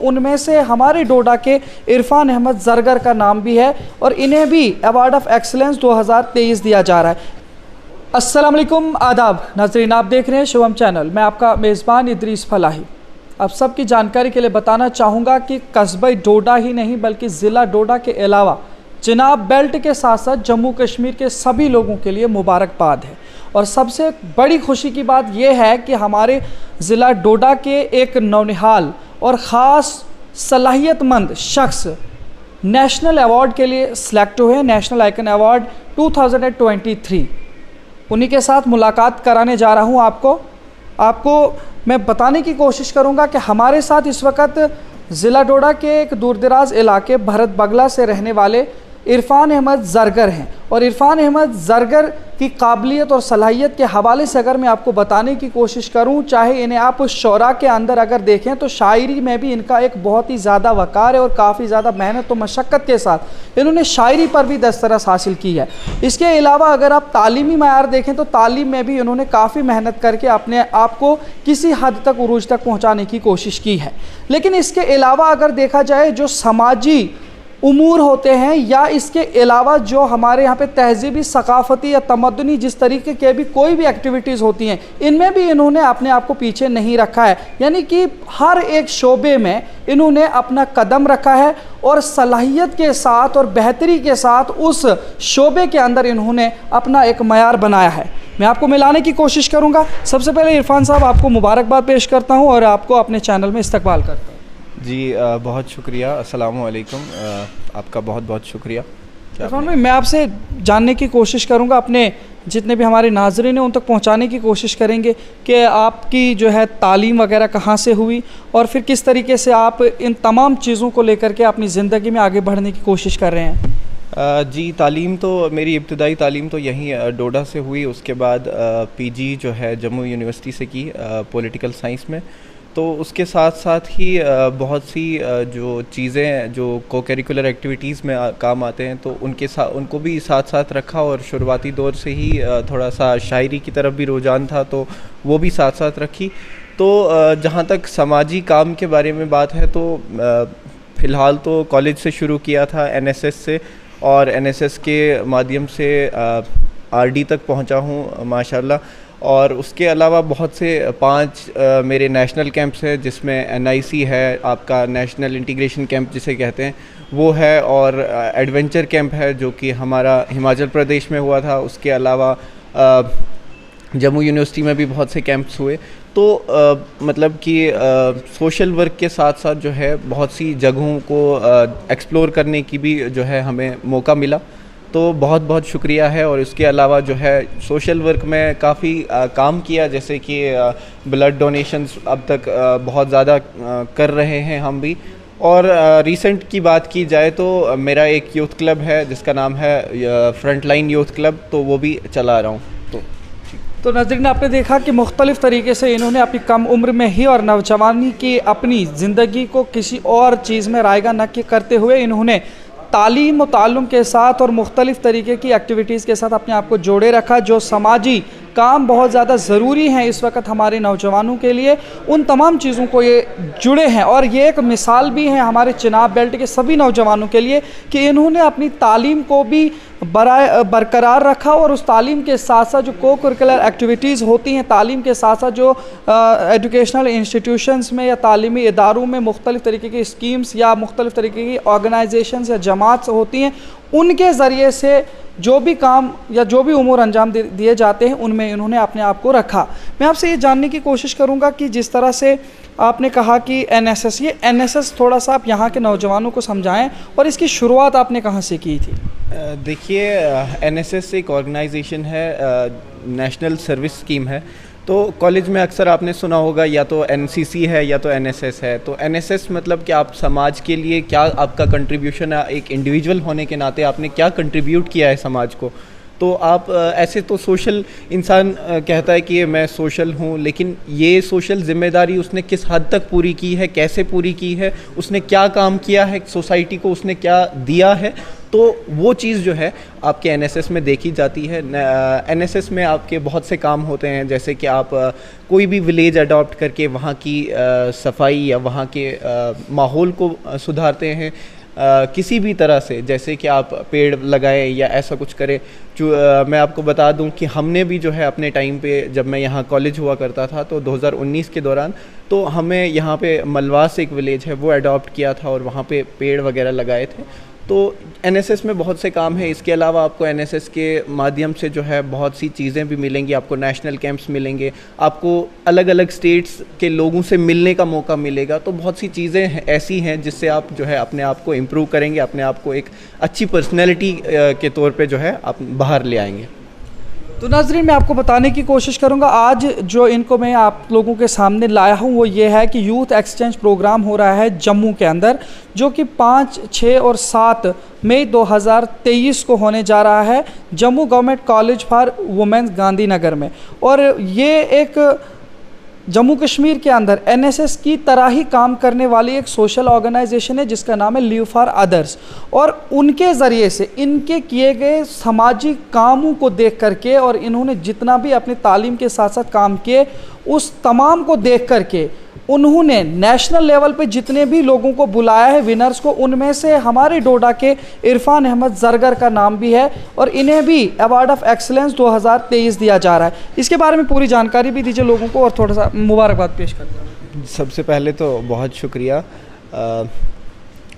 उनमें से हमारे डोडा के इरफान अहमद जरगर का नाम भी है और इन्हें भी अवार्ड ऑफ एक्सीलेंस 2023 दिया जा रहा है। अस्सलाम वालेकुम, आदाब नाज़रीन, आप देख रहे हैं शुभम चैनल। मैं आपका मेज़बान इदरीस फलाही। आप सबकी जानकारी के लिए बताना चाहूँगा कि कस्बा डोडा ही नहीं बल्कि ज़िला डोडा के अलावा चिनाब बेल्ट के साथ साथ जम्मू कश्मीर के सभी लोगों के लिए मुबारकबाद है। और सबसे बड़ी खुशी की बात यह है कि हमारे ज़िला डोडा के एक नौनिहाल और ख़ास सलाहियतमंद शख्स नेशनल अवार्ड के लिए सिलेक्ट हुए, नेशनल आइकन अवार्ड 2023। उन्हीं के साथ मुलाकात कराने जा रहा हूं। आपको मैं बताने की कोशिश करूंगा कि हमारे साथ इस वक्त ज़िला डोडा के एक दूरदराज इलाके भरत बगला से रहने वाले इरफान अहमद जरगर हैं। और इरफान अहमद जरगर की काबिलियत और सलाहियत के हवाले से अगर मैं आपको बताने की कोशिश करूं, चाहे इन्हें आप शौरा के अंदर अगर देखें तो शायरी में भी इनका एक बहुत ही ज़्यादा वक़ार है और काफ़ी ज़्यादा मेहनत और मशक्क़त के साथ इन्होंने शायरी पर भी दस्तरस हासिल की है। इसके अलावा अगर आप तालीमी मयार देखें तो तालीम में भी इन्होंने काफ़ी मेहनत करके अपने आप को किसी हद तक उरूज तक पहुँचाने की कोशिश की है। लेकिन इसके अलावा अगर देखा जाए जो समाजी उमूर होते हैं या इसके अलावा जो हमारे यहाँ पे तहजीबी सकाफ़ती या तमद्दुनी जिस तरीके के भी कोई भी एक्टिविटीज़ होती हैं, इनमें भी इन्होंने अपने आप को पीछे नहीं रखा है। यानी कि हर एक शोबे में इन्होंने अपना कदम रखा है और सलाहियत के साथ और बेहतरी के साथ उस शोबे के अंदर इन्होंने अपना एक मयार बनाया है। मैं आपको मिलाने की कोशिश करूँगा। सबसे पहले इरफान साहब, आपको मुबारकबाद पेश करता हूँ और आपको अपने चैनल में इस्तकबाल करता हूँ। जी बहुत शुक्रिया। अस्सलामु अलैकुम। आपका बहुत बहुत शुक्रिया। इरफान भाई, मैं आपसे जानने की कोशिश करूंगा, अपने जितने भी हमारे नाज़रीन हैं उन तक पहुंचाने की कोशिश करेंगे कि आपकी जो है तालीम वगैरह कहाँ से हुई और फिर किस तरीके से आप इन तमाम चीज़ों को लेकर के अपनी ज़िंदगी में आगे बढ़ने की कोशिश कर रहे हैं। जी तालीम तो मेरी इब्तदाई तालीम तो यहीं डोडा से हुई। उसके बाद पीजी जो है जम्मू यूनिवर्सिटी से की पॉलिटिकल साइंस में। तो उसके साथ साथ ही बहुत सी जो चीज़ें जो को करिकुलर एक्टिविटीज़ में काम आते हैं तो उनको भी साथ साथ रखा। और शुरुआती दौर से ही थोड़ा सा शायरी की तरफ भी रुझान था तो वो भी साथ साथ रखी। तो जहाँ तक समाजी काम के बारे में बात है तो फ़िलहाल तो कॉलेज से शुरू किया था एनएसएस से, और एनएसएस के माध्यम से आरडी तक पहुँचा हूँ माशाल्लाह। और उसके अलावा बहुत से 5 मेरे नेशनल कैंप्स हैं जिसमें एनआईसी है, आपका नेशनल इंटीग्रेशन कैंप जिसे कहते हैं वो है, और एडवेंचर कैंप है जो कि हमारा हिमाचल प्रदेश में हुआ था। उसके अलावा जम्मू यूनिवर्सिटी में भी बहुत से कैंप्स हुए। तो मतलब कि सोशल वर्क के साथ साथ जो है बहुत सी जगहों को एक्सप्लोर करने की भी जो है हमें मौका मिला। तो बहुत बहुत शुक्रिया है। और इसके अलावा जो है सोशल वर्क में काफ़ी काम किया, जैसे कि ब्लड डोनेशंस अब तक बहुत ज़्यादा कर रहे हैं हम भी। और रिसेंट की बात की जाए तो मेरा एक यूथ क्लब है जिसका नाम है फ्रंटलाइन यूथ क्लब, तो वो भी चला रहा हूँ। तो नाज़रीन, आपने देखा कि मुख्तलिफ़ तरीके से इन्होंने अपनी कम उम्र में ही और नौजवानी की अपनी ज़िंदगी को किसी और चीज़ में रायगा न करते हुए इन्होंने तालीम और ताल्लुम के साथ और मुख्तलिफ़ तरीके की एक्टिविटीज़ के साथ अपने आप को जोड़े रखा। जो समाजी काम बहुत ज़्यादा ज़रूरी हैं इस वक्त हमारे नौजवानों के लिए, उन तमाम चीज़ों को ये जुड़े हैं। और ये एक मिसाल भी है हमारे चिनाब बेल्ट के सभी नौजवानों के लिए कि इन्होंने अपनी तालीम को भी बरकरार रखा और उस तालीम के साथ साथ जो को करिकुलर एक्टिविटीज़ होती हैं, तालीम के साथ साथ जो एजुकेशनल इंस्टीट्यूशंस में या तालीमी इदारों में मुख्तलिफ़ तरीके की स्कीम्स या मुख्तलिफ़ तरीके की ऑर्गेनाइजेशंस या जमात होती हैं, उनके ज़रिए से जो भी काम या जो भी उमूर अंजाम दिए जाते हैं उनमें इन्होंने अपने आप को रखा। मैं आपसे ये जानने की कोशिश करूँगा कि जिस तरह से आपने कहा कि एनएसएस, ये एनएसएस थोड़ा सा आप यहाँ के नौजवानों को समझाएं और इसकी शुरुआत आपने कहाँ से की थी? देखिए, एनएसएस एक ऑर्गेनाइजेशन है, नेशनल सर्विस स्कीम है। तो कॉलेज में अक्सर आपने सुना होगा या तो एनसीसी है या तो एनएसएस है। तो एनएसएस मतलब कि आप समाज के लिए क्या आपका कंट्रीब्यूशन है, एक इंडिविजुअल होने के नाते आपने क्या कंट्रीब्यूट किया है समाज को। तो आप ऐसे तो सोशल इंसान कहता है कि मैं सोशल हूँ, लेकिन ये सोशल ज़िम्मेदारी उसने किस हद तक पूरी की है, कैसे पूरी की है, उसने क्या काम किया है, सोसाइटी को उसने क्या दिया है, तो वो चीज़ जो है आपके एनएसएस में देखी जाती है। एनएसएस में आपके बहुत से काम होते हैं, जैसे कि आप कोई भी विलेज अडॉप्ट करके वहाँ की सफाई या वहाँ के माहौल को सुधारते हैं किसी भी तरह से, जैसे कि आप पेड़ लगाएं या ऐसा कुछ करें। जो मैं आपको बता दूं कि हमने भी जो है अपने टाइम पे, जब मैं यहाँ कॉलेज हुआ करता था तो 2019 के दौरान, तो हमें यहाँ पे मलवास एक विलेज है वो अडॉप्ट किया था और वहाँ पे पेड़ वगैरह लगाए थे। तो एनएसएस में बहुत से काम है। इसके अलावा आपको एनएसएस के माध्यम से जो है बहुत सी चीज़ें भी मिलेंगी। आपको नेशनल कैंप्स मिलेंगे, आपको अलग अलग स्टेट्स के लोगों से मिलने का मौका मिलेगा। तो बहुत सी चीज़ें ऐसी हैं जिससे आप जो है अपने आप को इम्प्रूव करेंगे, अपने आप को एक अच्छी पर्सनैलिटी के तौर पे जो है आप बाहर ले आएंगे। तो नाज़रीन, मैं आपको बताने की कोशिश करूंगा, आज जो इनको मैं आप लोगों के सामने लाया हूं वो ये है कि यूथ एक्सचेंज प्रोग्राम हो रहा है जम्मू के अंदर, जो कि 5, 6 और 7 मई 2023 को होने जा रहा है Jammu government college for women's Gandhinagar में। और ये एक जम्मू कश्मीर के अंदर एनएसएस की तरह ही काम करने वाली एक सोशल ऑर्गेनाइजेशन है जिसका नाम है लिव फॉर अदर्स। और उनके ज़रिए से इनके किए गए सामाजिक कामों को देख करके और इन्होंने जितना भी अपनी तालीम के साथ साथ काम किए उस तमाम को देख करके उन्होंने नेशनल लेवल पे जितने भी लोगों को बुलाया है विनर्स को, उनमें से हमारे डोडा के इरफान अहमद जरगर का नाम भी है और इन्हें भी अवार्ड ऑफ एक्सीलेंस 2023 दिया जा रहा है। इसके बारे में पूरी जानकारी भी दीजिए लोगों को और थोड़ा सा मुबारकबाद पेश करते हैं। सबसे पहले तो बहुत शुक्रिया।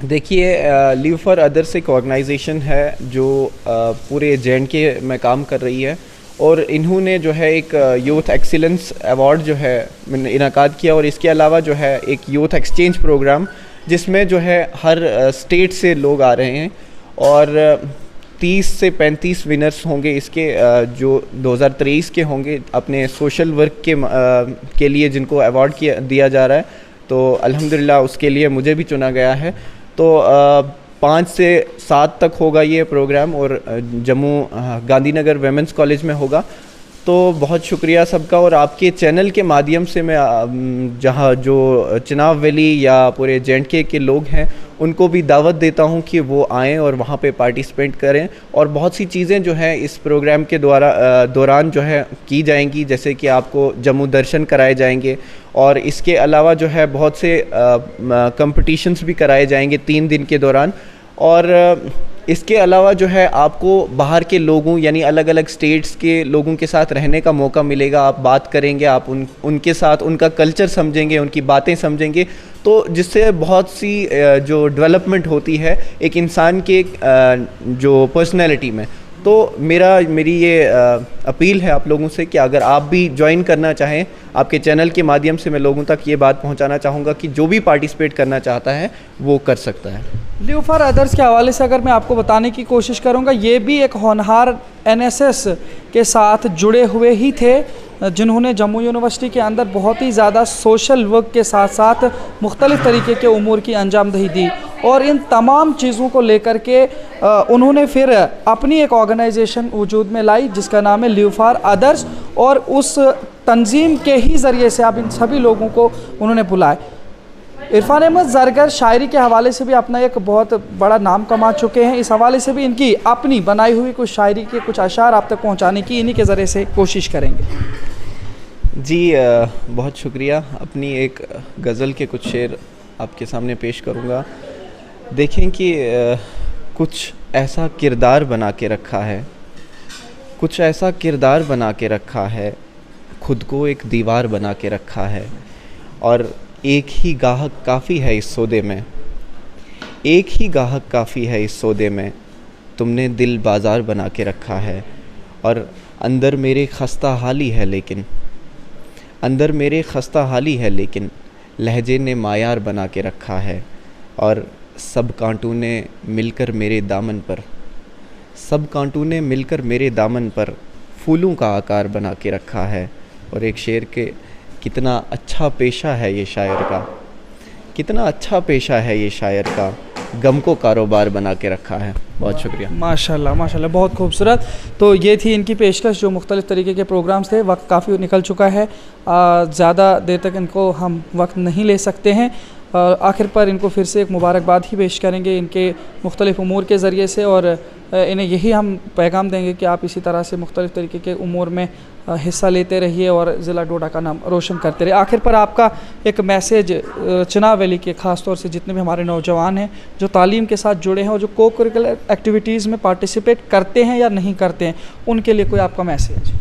देखिए, लिव फॉर अदर्स एक ऑर्गेनाइजेशन है जो पूरे जे.एंड.के में काम कर रही है और इन्होंने जो है एक यूथ एक्सीलेंस अवार्ड जो है इनाकाद किया। और इसके अलावा जो है एक यूथ एक्सचेंज प्रोग्राम जिसमें जो है हर स्टेट से लोग आ रहे हैं और 30 से 35 विनर्स होंगे इसके, जो 2023 के होंगे अपने सोशल वर्क के लिए जिनको अवार्ड दिया जा रहा है। तो अल्हम्दुलिल्लाह उसके लिए मुझे भी चुना गया है। तो 5 से 7 तक होगा ये प्रोग्राम और जम्मू गांधीनगर वुमेन्स कॉलेज में होगा। तो बहुत शुक्रिया सबका। और आपके चैनल के माध्यम से मैं जहाँ जो चिनाब वैली या पूरे जे.एंड.के के लोग हैं उनको भी दावत देता हूँ कि वो आएँ और वहाँ पे पार्टिसिपेट करें। और बहुत सी चीज़ें जो हैं इस प्रोग्राम के दौरान जो है की जाएंगी, जैसे कि आपको जम्मू दर्शन कराए जाएंगे और इसके अलावा जो है बहुत से कंपटीशंस भी कराए जाएंगे 3 दिन के दौरान। और इसके अलावा जो है आपको बाहर के लोगों यानी अलग अलग स्टेट्स के लोगों के साथ रहने का मौका मिलेगा। आप बात करेंगे, आप उनके साथ उनका कल्चर समझेंगे, उनकी बातें समझेंगे, तो जिससे बहुत सी जो डेवलपमेंट होती है एक इंसान के जो पर्सनैलिटी में। तो मेरी ये अपील है आप लोगों से कि अगर आप भी ज्वाइन करना चाहें, आपके चैनल के माध्यम से मैं लोगों तक ये बात पहुंचाना चाहूँगा कि जो भी पार्टिसिपेट करना चाहता है वो कर सकता है। लिव फॉर अदर्स के हवाले से अगर मैं आपको बताने की कोशिश करूंगा, ये भी एक होनहार एनएसएस के साथ जुड़े हुए ही थे जिन्होंने जम्मू यूनिवर्सिटी के अंदर बहुत ही ज़्यादा सोशल वर्क के साथ साथ मुख्तलिफ़ तरीके के उमूर की अंजामदही दी। और इन तमाम चीज़ों को लेकर के उन्होंने फिर अपनी एक ऑर्गेनाइजेशन वजूद में लाई जिसका नाम है लिव फॉर अदर्स। और उस तंजीम के ही ज़रिए से अब इन सभी लोगों को उन्होंने बुलाए। इरफान अहमद जरगर शायरी के हवाले से भी अपना एक बहुत बड़ा नाम कमा चुके हैं। इस हवाले से भी इनकी अपनी बनाई हुई कुछ शायरी के कुछ अशार आप तक पहुंचाने की इन्हीं के ज़रिए से कोशिश करेंगे। जी बहुत शुक्रिया। अपनी एक गज़ल के कुछ शेर आपके सामने पेश करूँगा। देखें कि कुछ ऐसा किरदार बना के रखा है, कुछ ऐसा किरदार बना के रखा है, खुद को एक दीवार बना के रखा है। और एक ही गाहक काफ़ी है इस सौदे में, एक ही गाहक काफ़ी है इस सौदे में, तुमने दिल बाज़ार बना के रखा है। और अंदर मेरे खस्ता हाली है लेकिन, अंदर मेरे खस्ता हाली है लेकिन, लहजे ने मायार बना के रखा है। और सब कांटों ने मिलकर मेरे दामन पर, सब कांटों ने मिलकर मेरे दामन पर फूलों का आकार बना के रखा है। और एक शेर के कितना अच्छा पेशा है ये शायर का, कितना अच्छा पेशा है ये शायर का, गम को कारोबार बना के रखा है। बहुत शुक्रिया। माशाल्लाह माशाल्लाह, बहुत खूबसूरत। तो ये थी इनकी पेशकश जो मुख्तलिफ़ तरीके के प्रोग्राम्स थे। वक्त काफ़ी निकल चुका है, ज़्यादा देर तक इनको हम वक्त नहीं ले सकते हैं। आखिर पर इनको फिर से एक मुबारकबाद ही पेश करेंगे इनके मुख्तलिफ़ उमूर के ज़रिए से, और इन्हें यही हम पैगाम देंगे कि आप इसी तरह से मुख्तलिफ़ तरीके के उमूर में हिस्सा लेते रहिए और ज़िला डोडा का नाम रोशन करते रहिए। आखिर पर आपका एक मैसेज चिनाब वैली के ख़ास तौर से जितने भी हमारे नौजवान हैं जो तालीम के साथ जुड़े हैं और जो को करिकुलर एक्टिविटीज़ में पार्टिसिपेट करते हैं या नहीं करते हैं, उनके लिए कोई आपका मैसेज?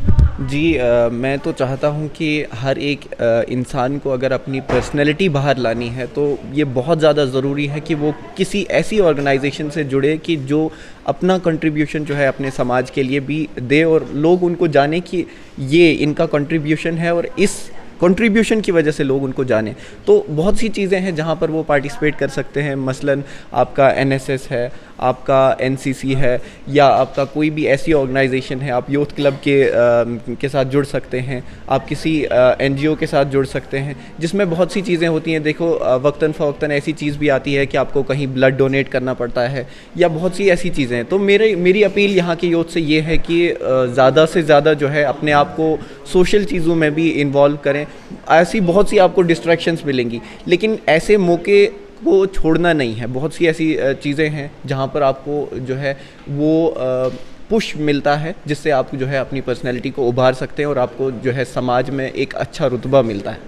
जी, मैं तो चाहता हूँ कि हर एक इंसान को अगर अपनी पर्सनैलिटी बाहर लानी है तो ये बहुत ज़्यादा ज़रूरी है कि वो किसी ऐसी ऑर्गेनाइजेशन से जुड़े कि जो अपना कंट्रीब्यूशन जो है अपने समाज के लिए भी दे और लोग उनको जाने कि ये इनका कंट्रीब्यूशन है और इस कंट्रीब्यूशन की वजह से लोग उनको जाने। तो बहुत सी चीज़ें हैं जहाँ पर वो पार्टिसिपेट कर सकते हैं, मसलन आपका एनएसएस है, आपका एनसीसी है, या आपका कोई भी ऐसी ऑर्गेनाइजेशन है, आप यूथ क्लब के साथ जुड़ सकते हैं, आप किसी एनजीओ के साथ जुड़ सकते हैं, जिसमें बहुत सी चीज़ें होती हैं। देखो, वक्तन फ़वक्तन ऐसी चीज़ भी आती है कि आपको कहीं ब्लड डोनेट करना पड़ता है या बहुत सी ऐसी चीज़ें हैं। तो मेरी अपील यहाँ के यूथ से ये है कि ज़्यादा से ज़्यादा जो है अपने आप को सोशल चीज़ों में भी इन्वॉल्व करें। ऐसी बहुत सी आपको डिस्ट्रैक्शंस मिलेंगी, लेकिन ऐसे मौके को छोड़ना नहीं है। बहुत सी ऐसी चीज़ें हैं जहाँ पर आपको जो है वो पुश मिलता है, जिससे आप जो है अपनी पर्सनैलिटी को उभार सकते हैं और आपको जो है समाज में एक अच्छा रुतबा मिलता है।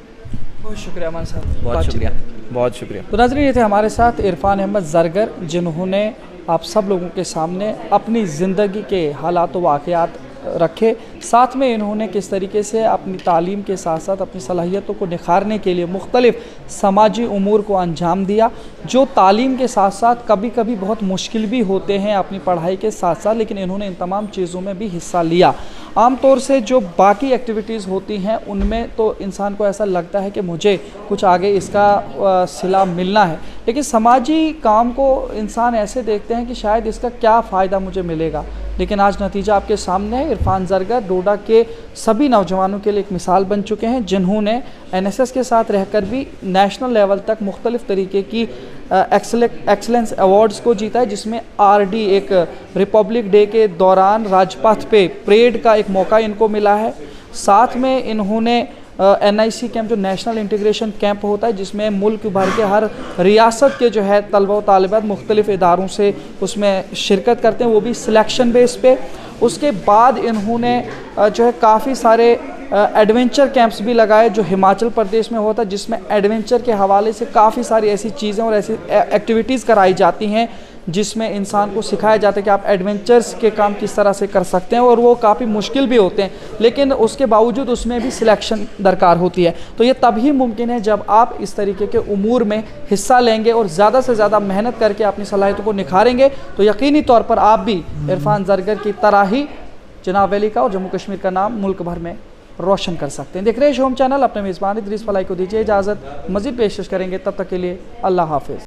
बहुत शुक्रिया अमान साहब, बहुत शुक्रिया, बहुत शुक्रिया। तो नाज़रीन, ये थे हमारे साथ इरफान अहमद ज़रगर, जिन्होंने आप सब लोगों के सामने अपनी ज़िंदगी के हालात व वाक़यात रखे। साथ में इन्होंने किस तरीके से अपनी तालीम के साथ साथ अपनी सलाहियतों को निखारने के लिए मुख्तलिफ़ समाजी उमूर को अंजाम दिया, जो तालीम के साथ साथ कभी कभी बहुत मुश्किल भी होते हैं अपनी पढ़ाई के साथ साथ, लेकिन इन्होंने इन तमाम चीज़ों में भी हिस्सा लिया। आम तौर से जो बाकी एक्टिविटीज़ होती हैं उनमें तो इंसान को ऐसा लगता है कि मुझे कुछ आगे इसका सिला मिलना है, लेकिन समाजी काम को इंसान ऐसे देखते हैं कि शायद इसका क्या फ़ायदा मुझे मिलेगा। लेकिन आज नतीजा आपके सामने है। इरफान ज़रगर डोडा के सभी नौजवानों के लिए एक मिसाल बन चुके हैं, जिन्होंने एनएसएस के साथ रहकर भी नेशनल लेवल तक मुख्तलिफ़ तरीके की एक्सलेंस अवार्ड्स को जीता है, जिसमें आरडी एक रिपब्लिक डे के दौरान राजपथ पे परेड का एक मौका इनको मिला है। साथ में इन्होंने NIC कैंप, जो नेशनल इंटीग्रेशन कैंप होता है, जिसमें मुल्क भर के हर रियासत के जो है तलबा व तालिबात मुख्तलिफ़ इदारों से उसमें शिरकत करते हैं, वो भी सिलेक्शन बेस पे। उसके बाद इन्होंने जो है काफ़ी सारे एडवेंचर कैंप्स भी लगाए जो हिमाचल प्रदेश में होता है, जिसमें एडवेंचर के हवाले से काफ़ी सारी ऐसी चीज़ें और ऐसी एक्टिविटीज़ कराई जाती हैं जिसमें इंसान को सिखाया जाता है कि आप एडवेंचर्स के काम किस तरह से कर सकते हैं, और वो काफ़ी मुश्किल भी होते हैं, लेकिन उसके बावजूद उसमें भी सिलेक्शन दरकार होती है। तो ये तभी मुमकिन है जब आप इस तरीके के उमूर में हिस्सा लेंगे और ज़्यादा से ज़्यादा मेहनत करके अपनी सलाहियतों को निखारेंगे, तो यकीनी तौर पर आप भी इरफान ज़रगर की तरह ही चिनाब वैली का और जम्मू कश्मीर का नाम मुल्क भर में रोशन कर सकते हैं। देख रहे हैं शोम चैनल। अपने मेज़बान इदरीस फलाई को दीजिए इजाज़त, मज़ीद पेशकश करेंगे, तब तक के लिए अल्लाह हाफ़िज़।